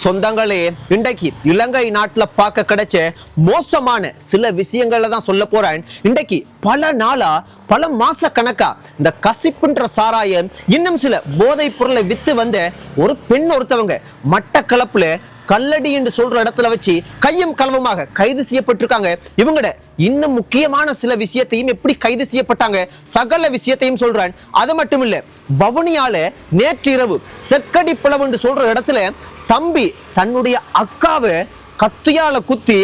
சொந்தங்களே, இன்றைக்கு இலங்கை நாட்டுல பார்க்க கிடைச்ச மோசமான சில விஷயங்களை தான் சொல்ல போறேன். இன்றைக்கு பல நாளா பல மாச கணக்கா இந்த கசிப்புன்ற சாராயம் இன்னும் சில போதைப் பொருளை வித்து வந்த ஒரு பெண் ஒருத்தவங்க மட்டக்களப்புல கல்லடி என்று சொல்ற இடத்துல வச்சு கையும் களவுமாக கைது செய்யப்பட்டிருக்காங்க. இவங்கட இன்னும் முக்கியமான சில விஷயத்தையும் எப்படி கைது செய்யப்பட்டாங்க சகல விஷயத்தையும் சொல்றேன். அது மட்டும் இல்ல, வவுனியால நேற்று இரவு செக்கடி பிளவு என்று சொல்ற இடத்துல தம்பி தன்னுடைய அக்காவை கத்தியால குத்தி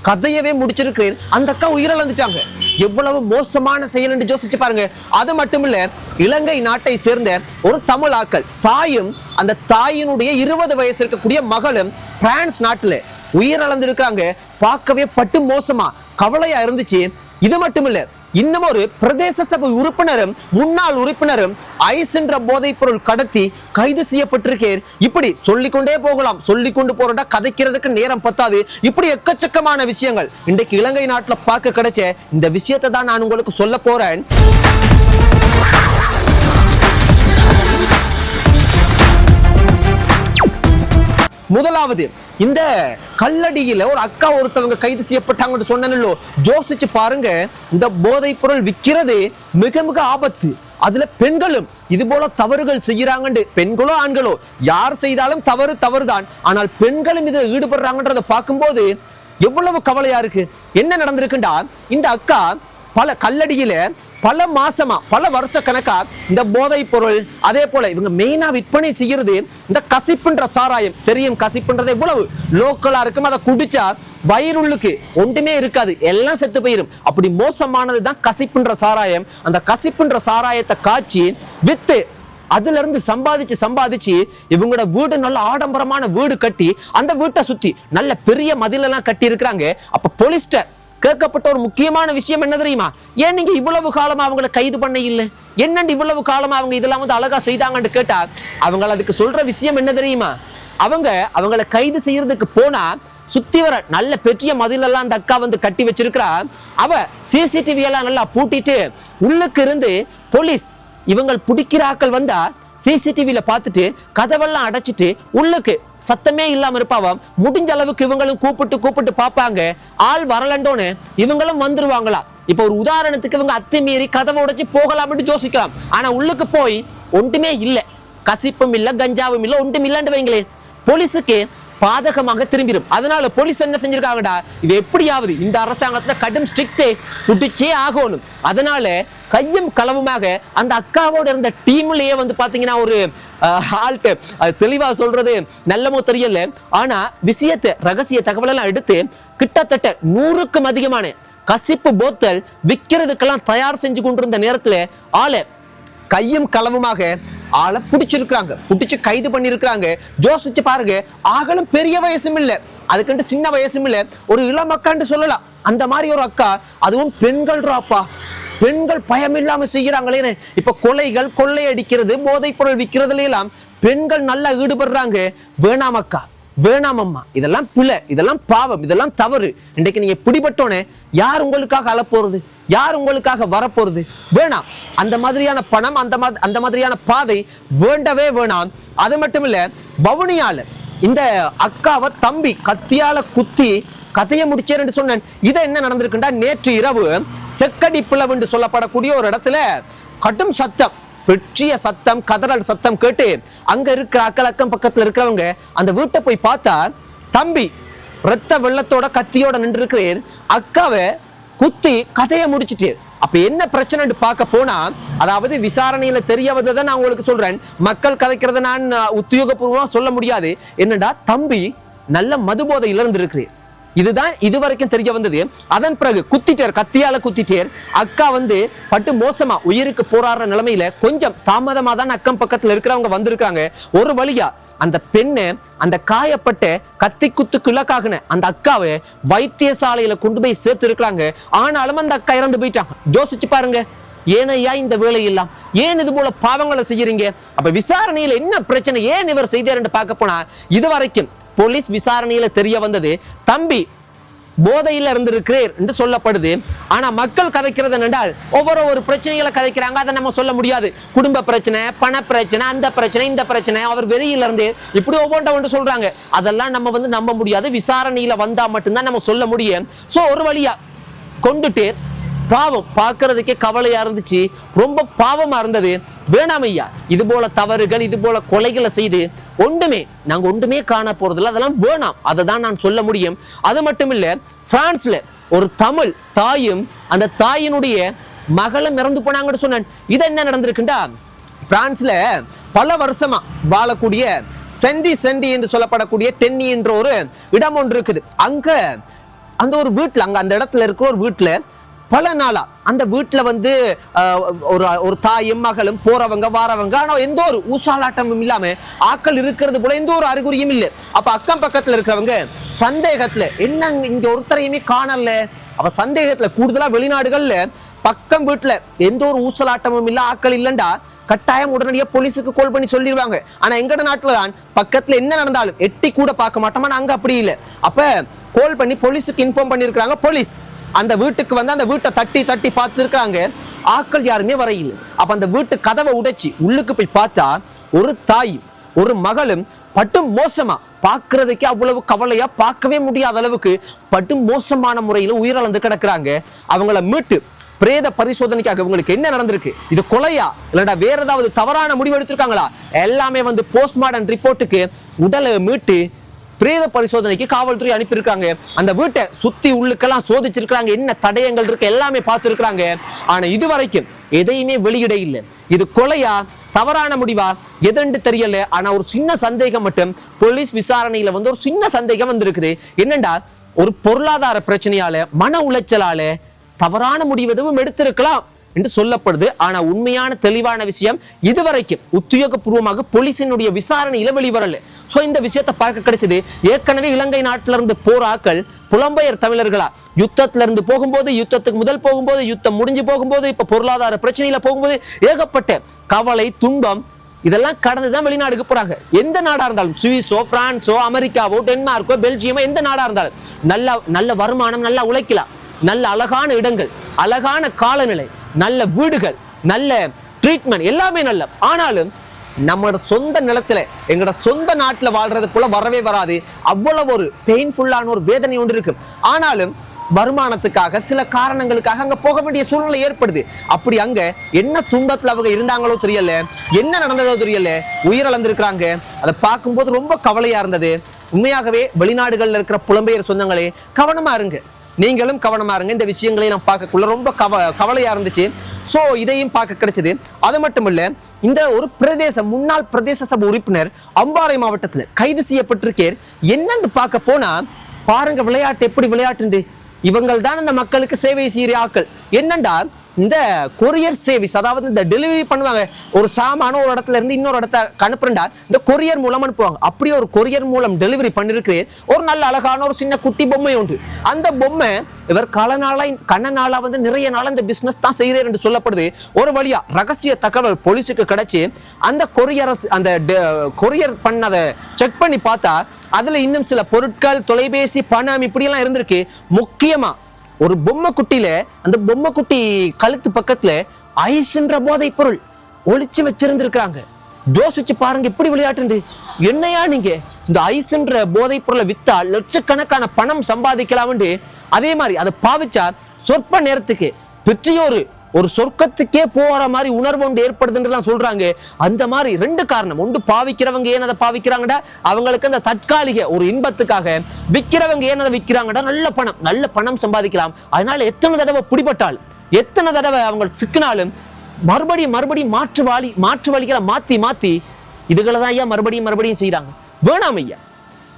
கதையவே முடிச்சிருக்கிறேன். அந்த அக்கா உயிரிழந்துட்டாங்க. எவ்வளவு மோசமான செயல் என்று யோசிச்சு பாருங்க. அது மட்டும் இல்ல, இலங்கை நாட்டை சேர்ந்த ஒரு தமிழ் ஆக்கள் தாயும் அந்த தாயினுடைய 20 வயசு இருக்கக்கூடிய மகளும் பிரான்ஸ் நாட்டுல உயிரிழந்திருக்காங்க. பார்க்கவே பட்டு மோசமா கவலையா இருந்துச்சு. இது மட்டும் இல்ல, இன்னும் ஒரு பிரதேச சபை உறுப்பினரும் முன்னாள் உறுப்பினரும் ஐஸ் என்ற போதைப் பொருள் கடத்தி கைது செய்யப்பட்டிருக்கேன். இப்படி சொல்லிக்கொண்டே போகலாம். சொல்லி கொண்டு போறா கதைக்கிறதுக்கு நேரம் பத்தாது. இப்படி எக்கச்சக்கமான விஷயங்கள் இன்றைக்கு இலங்கை நாட்டுல பார்க்க கிடைச்ச இந்த விஷயத்தை தான் நான் உங்களுக்கு சொல்ல போறேன். முதலாவது, இந்த கல்லடியில ஒரு அக்கா ஒருத்தவங்க கைது செய்யப்பட்டாங்கன்னு சொன்னோ, யோசிச்சு பாருங்க. இந்த போதைப் பொருள் விற்கிறது மிக மிக ஆபத்து. அதுல பெண்களும் இது போல தவறுகள் செய்யறாங்க. பெண்களோ ஆண்களோ யார் செய்தாலும் தவறு தவறுதான். ஆனால் பெண்களும் இதில் ஈடுபடுறாங்கன்றத பார்க்கும்போது எவ்வளவு கவலையா இருக்கு. என்ன நடந்திருக்குண்டா, இந்த அக்கா பல கல்லடியில பல மாசமா பல வருஷ கணக்கா இந்த போதைப் பொருள், அதே போல இவங்க மெயினா விற்பனை செய்யறது இந்த கசிப்புன்ற சாராயம். தெரியும், கசிப்புன்றது எவ்வளவு லோக்கலா இருக்கும். அதை குடிச்சா வயிறுள்ளுக்கு ஒன்றுமே இருக்காது, எல்லாம் செத்து போயிரும். அப்படி மோசமானது தான் கசிப்புன்ற சாராயம். அந்த கசிப்புன்ற சாராயத்தை காய்ச்சி வித்து அதுல இருந்து சம்பாதிச்சு இவங்களோட வீடு நல்ல ஆடம்பரமான வீடு கட்டி அந்த வீட்டை சுத்தி நல்ல பெரிய மதிலெல்லாம் கட்டி இருக்கிறாங்க. அப்ப போலீஸ்ட கேட்கப்பட்ட ஒரு முக்கியமான விஷயம் என்ன தெரியுமா? ஏன் நீங்க இவ்வளவு காலமா அவங்களை கைது பண்ண இல்லை? என்னண்டு இவ்வளவு காலமா அவங்க இதெல்லாம் வந்து அழகா செய்தாங்கன்னு கேட்டா அவங்க அதுக்கு சொல்ற விஷயம் என்ன தெரியுமா? அவங்களை கைது செய்யறதுக்கு போனா சுத்தி வர நல்ல பெரிய மதிலெல்லாம் அந்த அக்கா வந்து கட்டி வச்சிருக்கிறா. அவ சிசிடிவி எல்லாம் நல்லா பூட்டிட்டு உள்ளுக்கு இருந்து போலீஸ் இவங்க பிடிக்கிற ஆக்கள் வந்தா சிசிடிவில பார்த்துட்டு கதவெல்லாம் அடைச்சிட்டு உள்ளுக்கு சத்தமே இல்லாம இருப்பாவாம். முடிஞ்ச அளவுக்கு இவங்களும் கூப்பிட்டு பார்ப்பாங்க. ஆள் வரலண்டோன்னு இவங்களும் வந்துருவாங்களா. இப்ப ஒரு உதாரணத்துக்கு இவங்க அத்துமீறி கதவை உடைச்சு போகலாம்னு யோசிக்கலாம். ஆனா உள்ளுக்கு போய் ஒன்றுமே இல்லை, கசிப்பும் இல்லை, கஞ்சாவும் இல்லை, ஒன்றும் இல்லைன்னு வைங்களேன், போலீஸுக்கு பாதகமாக திரும்பிடும். அதனால போலீஸ் என்ன செஞ்சிருக்காங்கடா, இது எப்படியாவது இந்த அரசாங்கத்துல கடும் ஸ்ட்ரிக்ட் பிடிச்சே ஆகணும். அதனால கையும் களவுமாக அந்த அக்காவோட இருந்த டீம்லயே வந்து பாத்தீங்கன்னா ஒரு ஆல்ட் தெளிவா சொல்றது நல்லமோ தெரியல. ஆனா விஷயத்தை ரகசிய தகவல் எல்லாம் எடுத்து கிட்டத்தட்ட 100க்கும் அதிகமான கசிப்பு போத்தல் விற்கிறதுக்கெல்லாம் தயார் செஞ்சு கொண்டிருந்த நேரத்துல ஆளை கையும் களவுமாக ஆளை பிடிச்சிருக்காங்க, பிடிச்சு கைது பண்ணிருக்காங்க. யோசிச்சு பாருங்க, ஆகலும் பெரிய வயசும் இல்ல, அதுக்கு சின்ன வயசும் இல்ல, ஒரு இளமக்கான்னு சொல்லலாம். அந்த மாதிரி ஒரு அக்கா, அதுவும் பெண்கள் ராப்பா, பெண்கள் பயம் இல்லாம செய்யறாங்களே. இப்ப கொலைகள், கொள்ளை அடிக்கிறது, போதைப் பொருள் விற்கிறதுல எல்லாம் பெண்கள் நல்லா ஈடுபடுறாங்க. வேணாம் அக்கா, வேணாம் அம்மா, இதெல்லாம் பிழை, இதெல்லாம் பாவம், இதெல்லாம் தவறு. இன்றைக்கு நீங்க பிடிபட்டோன்னே யார் உங்களுக்காக அழப்போறது, யார் உங்களுக்காக வரப்போறது? வேணாம். அந்த மாதிரியான பணம், அந்த மாதிரியான பாதை வேண்டவே வேணாம். அது மட்டும் இல்ல, வவுனியால இந்த அக்காவை தம்பி கத்தியால குத்தி கதையை முடிச்சேன்னு சொன்னேன். இதை என்ன நடந்திருக்குண்டா, நேற்று இரவு செக்கடி பிளவு என்று சொல்லப்படக்கூடிய ஒரு இடத்துல கடும் சத்தம், பெற்றிய சத்தம், கதறல் சத்தம் கேட்டு அங்க இருக்கிற அக்கம் பக்கத்துல இருக்கிறவங்க அந்த வீட்டை போய் பார்த்தா தம்பி ரத்த வெள்ளத்தோட கத்தியோட நின்று இருக்கிறேன், அக்காவை குத்தி கதையை முடிச்சுட்டு. அப்ப என்ன பிரச்சனை பார்க்க போனா, அதாவது விசாரணையில தெரிய வந்ததை நான் உங்களுக்கு சொல்றேன். மக்கள் கதைக்கிறத நான் உத்தியோகபூர்வமா சொல்ல முடியாது. என்னடா, தம்பி நல்ல மதுபோதையில இருந்து இருக்கிறேன், இதுதான் இதுவரைக்கும் தெரிய வந்தது. அதன் பிறகு குத்திட்டார், கத்தியால குத்திட்டார். அக்கா வந்து பட்டு மோசமா உயிருக்கு போராடுற நிலைமையில கொஞ்சம் தாமதமா தான் அக்கம் பக்கத்துல இருக்கிறவங்க வந்திருக்காங்க. ஒரு வழியா அந்த பெண்ணை, அந்த காயப்பட்ட கத்தி குத்துக்கு இலக்காகின அந்த அக்காவை வைத்தியசாலையில கொண்டு போய் சேர்த்து இருக்கிறாங்க. ஆனாலும் அந்த அக்கா இறந்து போயிட்டாங்க. யோசிச்சு பாருங்க, ஏனையா இந்த வேலை எல்லாம், ஏன் இது போல பாவங்களை செய்யறீங்க? அப்ப விசாரணையில என்ன பிரச்சனை, ஏன் இவர் செய்தார் என்று பார்க்க போனா இதுவரைக்கும் போலீஸ் விசாரணையில தெரிய வந்தது, தம்பி போதையில் இருந்திருக்கிறீர் என்று சொல்லப்படுது. ஆனா மக்கள் கதைக்கிறது என்றால் ஒவ்வொரு பிரச்சனைகளை கதைக்கிறாங்க. அதை நம்ம சொல்ல முடியாது. குடும்ப பிரச்சனை, பண பிரச்சனை, அந்த பிரச்சனை, இந்த பிரச்சனை, அவர் வெளியில இருந்து இப்படி ஒவ்வொன்று சொல்றாங்க. அதெல்லாம் நம்ம நம்ப முடியாது. விசாரணையில வந்தா மட்டும்தான் நம்ம சொல்ல முடியும். சோ ஒரு வழியா கொண்டுட்டு பாவம் பார்க்கறதுக்கே கவலையா இருந்துச்சு. ரொம்ப பாவமா இருந்தது. வேணாம் ஐயா, இது போல தவறுகள், இது போல கொலைகளை செய்து நாங்க ஒன்றுமே காண போறதில்ல. அதெல்லாம் வேணாம். அதை தான் நான் சொல்ல முடியும். அது மட்டும் இல்ல, பிரான்ஸ்ல ஒரு தமிழ் தாயும் அந்த தாயினுடைய மகளும் இறந்து போனாங்கன்னு சொன்னேன். இது என்ன நடந்திருக்குண்டா, பிரான்ஸ்ல பல வருஷமா வாழக்கூடிய செண்டி என்று சொல்லப்படக்கூடிய டென்னி என்ற ஒரு இடம் ஒன்று இருக்குது. அங்க அந்த ஒரு வீட்டுல, அந்த இடத்துல இருக்கிற ஒரு வீட்டுல பல நாளா அந்த வீட்டுல ஒரு தாயும் மகளும் போறவங்க வாரவங்க. ஆனா எந்த ஒரு ஊசாலாட்டமும் இல்லாம ஆக்கள் இருக்கிறது போல எந்த ஒரு அறிகுறியும் இல்லை. அப்ப அக்கம் பக்கத்துல இருக்கிறவங்க சந்தேகத்துல, என்ன இங்க ஒருத்தரையுமே காணல. அப்ப சந்தேகத்துல கூடுதலா வெளிநாடுகள்ல பக்கம் வீட்டுல எந்த ஒரு ஊசலாட்டமும் இல்ல, ஆக்கள் இல்லண்டா கட்டாயம் உடனடியா போலீஸுக்கு கால் பண்ணி சொல்லிடுவாங்க. ஆனா எங்கட நாட்டுல தான் பக்கத்துல என்ன நடந்தாலும் எட்டி கூட பார்க்க மாட்டோம். அங்க அப்படி இல்லை. அப்ப கால் பண்ணி போலீஸுக்கு இன்ஃபார்ம் பண்ணிருக்காங்க. போலீஸ் அந்த வீட்டுக்கு அந்த வீட்டை தட்டி பார்த்து இருக்காங்க. ஆக்கள் யாருமே வரையில்லை. அப்ப அந்த வீட்டு கதவை உடைச்சி உள்ளுக்கு போய் பார்த்தா ஒரு தாய் ஒரு மகளும் படும் மோசமா, பார்க்கறதுக்கே அவ்வளவு கவலையா, பார்க்கவே முடியாத அளவுக்கு படும் மோசமான முறையில உயிரிழந்து கிடக்குறாங்க. அவங்கள மீட்டு பிரேத பரிசோதனைக்காக இவங்களுக்கு என்ன நடந்திருக்கு, இது கொலையா இல்லடா வேற ஏதாவது தவறான முடிவு எடுத்திருக்காங்களா, எல்லாமே போஸ்ட்மார்டம் ரிப்போர்ட்டுக்கு உடலை மீட்டு பிரேத பரிசோதனைக்கு காவல்துறை அனுப்பியிருக்காங்க. அந்த வீட்டை சுத்தி உள்ளுக்கெல்லாம் சோதிச்சிருக்காங்க. என்ன தடயங்கள் இருக்கு எல்லாமே பார்த்துருக்காங்க. ஆனா இதுவரைக்கும் எதையுமே வெளியிட இல்லை. இது கொலையா தவறான முடிவா எதுன்னு தெரியல. ஆனா ஒரு சின்ன சந்தேகம் மட்டும் போலீஸ் விசாரணையில ஒரு சின்ன சந்தேகம் வந்திருக்குது. என்னண்டா, ஒரு பொருளாதார பிரச்சனையால, மன உளைச்சலால தவறான முடிவு எதுவும் எடுத்திருக்கலாம் என்று சொல்லப்படுது. ஆனா உண்மையான தெளிவான விஷயம் இதுவரைக்கும் உத்தியோகபூர்வமாக போலீசினுடைய விசாரணையில வெளிவரல. சோ இந்த விஷயத்தை பார்க்க கிடைச்சது. ஏற்கனவே இலங்கை நாட்டில இருந்து போராக்கள் புலம்பெயர் தமிழர்களா யுத்தத்துல இருந்து போகும்போது, யுத்தத்துக்கு முதல் போகும்போது, யுத்தம் முடிஞ்சு போகும்போது, இப்ப பொருளாதார பிரச்சனையில போகும்போது ஏகப்பட்ட கவலை துன்பம் இதெல்லாம் கடந்துதான் வெளிநாடுக்கு போறாங்க. எந்த நாடா இருந்தாலும், சுவிஸோ, பிரான்ஸோ, அமெரிக்காவோ, டென்மார்க்கோ, பெல்ஜியமோ, எந்த நாடா இருந்தாலும் நல்ல வருமானம், நல்லா உழைக்கலாம், நல்ல அழகான இடங்கள், அழகான காலநிலை, நல்ல வீடுகள், நல்ல ட்ரீட்மெண்ட், எல்லாமே நல்ல. ஆனாலும் நம்மளோட சொந்த நிலத்துல, எங்களோட சொந்த நாட்டுல வாழ்றது போல வரவே வராது. அவ்வளவு ஒரு பெயின்ஃபுல்லான ஒரு வேதனை ஒன்று இருக்கு. ஆனாலும் வருமானத்துக்காக, சில காரணங்களுக்காக அங்க போக வேண்டிய சூழ்நிலை ஏற்படுது. அப்படி அங்க என்ன துன்பத்துல அவங்க இருந்தாங்களோ தெரியல, என்ன நடந்ததோ தெரியல, உயிரிழந்திருக்கிறாங்க. அதை பார்க்கும்போது ரொம்ப கவலையா இருந்தது. உண்மையாகவே வெளிநாடுகள்ல இருக்கிற புலம்பெயர் சொந்தங்களே, கவனமா இருங்க. நீங்களும் கவனமா இருங்க. இந்த விஷயங்களை நான் பார்க்கக்குள்ள ரொம்ப கவலையா இருந்துச்சு. சோ இதையும் பார்க்க கிடைச்சது. அது மட்டும் இல்ல, இந்த ஒரு முன்னாள் பிரதேச சபை உறுப்பினர் அம்பாறை மாவட்டத்துல கைது செய்யப்பட்டிருக்கார். என்னன்னு பார்க்க போனா பாருங்க, விளையாட்டு எப்படி விளையாட்டு. இவங்கள் தான் இந்த மக்களுக்கு சேவை செய்கிற ஆக்கள். என்னண்டா, இந்த கொரியர் சர்வீஸ், அதாவது இந்த டெலிவரி பண்ணுவாங்க. ஒரு சாமான ஒரு இடத்துல இருந்து இன்னொரு இடத்த அனுப்புறா, இந்த கொரியர் மூலம் அனுப்புவாங்க. அப்படியே ஒரு கொரியர் மூலம் டெலிவரி பண்ணிருக்கிறேன். ஒரு நல்ல அழகான ஒரு சின்ன குட்டி பொம்மை உண்டு. அந்த பொம்மை இவர் கண்ணனாலா நிறைய நாளா இந்த பிசினஸ் தான் செய்யறாரு என்று சொல்லப்படுது. ஒரு வழியா ரகசிய தகவல் போலீஸுக்கு கிடைச்சு அந்த கொரியர் பண்ணதை செக் பண்ணி பார்த்தா அதுல இன்னும் சில பொருட்கள், தொலைபேசி, பணம் இப்படி எல்லாம் இருந்திருக்கு. முக்கியமா ஒரு பொம்மை குட்டியில, அந்த பொம்மை குட்டி கழுத்து பக்கத்துல ஐஸ்ன்ற போதை பொருள் ஒளிச்சு வச்சிருந்திருக்காங்க. யோசிச்சு பாருங்க, இப்படி விளையாட்டு. என்னையா நீங்க இந்த ஐஸ்ன்ற போதை பொருளை வித்தா லட்சக்கணக்கான பணம் சம்பாதிக்கலாம். அதே மாதிரி அதை பாவிச்சா சொற்ப நேரத்துக்கு பெற்றியோரு ஒரு சொர்க்கத்துக்கே போற மாதிரி உணர்வு ஒன்று ஏற்படுதுன்னு சொல்றாங்க. அந்த மாதிரி ரெண்டு காரணம். ஒன்று, பாவிக்கிறவங்க ஏன் அதை பாவிக்கிறாங்கடா, அவங்களுக்கு அந்த தற்காலிக ஒரு இன்பத்துக்காக. விற்கிறவங்க ஏன் அதை விற்கிறாங்கடா, நல்ல பணம் சம்பாதிக்கலாம். அதனால எத்தனை தடவை பிடிபட்டாலும், எத்தனை தடவை அவங்க சிக்கினாலும் மறுபடியும் மாற்று வழிகளை மாத்தி இதுகளை தான் ஐயா மறுபடியும் செய்யறாங்க. வேணாம் ஐயா,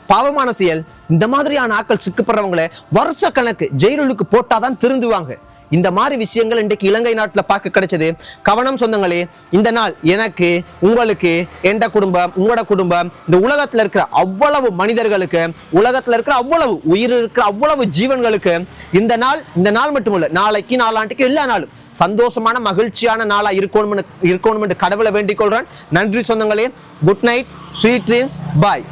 பாவமான செயல். இந்த மாதிரியான ஆக்கள் சிக்கப்படுறவங்களை வருஷ கணக்கு ஜெயிலுக்கு போட்டாதான் திருந்துவாங்க. இந்த மாதிரி விஷயங்கள் இன்றைக்கு இலங்கை நாட்டில் பார்க்க கிடைச்சது. கவனம் சொந்தங்களே, இந்த நாள் எனக்கு, உங்களுக்கு, எந்த குடும்பம், உங்களோட குடும்பம், இந்த உலகத்துல இருக்கிற அவ்வளவு மனிதர்களுக்கு, உலகத்துல இருக்கிற அவ்வளவு உயிர் இருக்கிற அவ்வளவு ஜீவன்களுக்கு இந்த நாள் மட்டுமல்ல, நாளைக்கு, நாளாண்டுக்கு, எல்லா நாளும் சந்தோஷமான மகிழ்ச்சியான நாளா இருக்கணும் என்று கடவுளை வேண்டிக் கொள்றேன். நன்றி சொந்தங்களே. குட் நைட், ஸ்வீட் ட்ரீம்ஸ், பாய்.